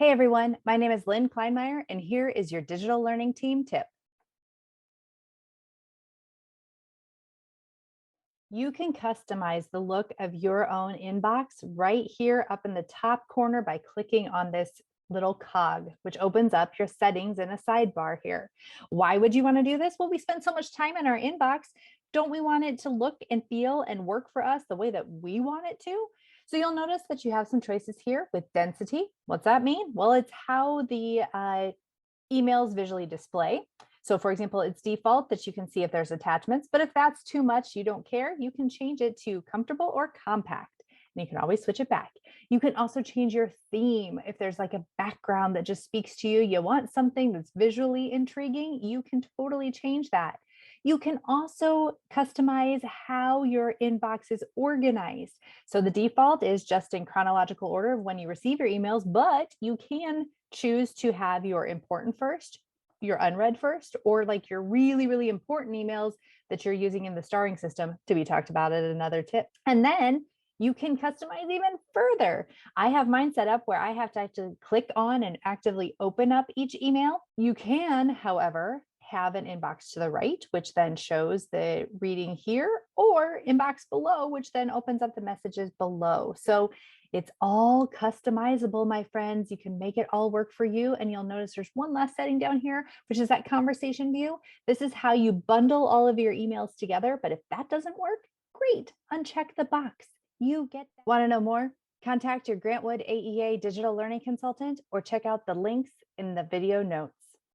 Hey everyone, my name is Lynn Kleinmeyer, and here is your digital learning team tip. You can customize the look of your own inbox right here up in the top corner by clicking on this little cog, which opens up your settings in a sidebar here. Why would you want to do this? Well, we spend so much time in our inbox. Don't we want it to look and feel and work for us the way that we want it to? So you'll notice that you have some choices here with density. What's that mean? Well, it's how the emails visually display. So for example, it's default that you can see if there's attachments, but if that's too much, you don't care, you can change it to comfortable or compact. And you can always switch it back. You can also change your theme. If there's like a background that just speaks to you, you want something that's visually intriguing, you can totally change that. You can also customize how your inbox is organized. So the default is just in chronological order of when you receive your emails, but you can choose to have your important first, your unread first, or like your really, really important emails that you're using in the starring system to be talked about at another tip. And then you can customize even further. I have mine set up where I have to actually click on and actively open up each email. You can, however, have an inbox to the right, which then shows the reading here, or inbox below, which then opens up the messages below. So it's all customizable, my friends. You can make it all work for you. And you'll notice there's one last setting down here, which is that conversation view. This is how you bundle all of your emails together. But if that doesn't work, great, uncheck the box. You get that. Want to know more? Contact your Grant Wood AEA digital learning consultant or check out the links in the video notes.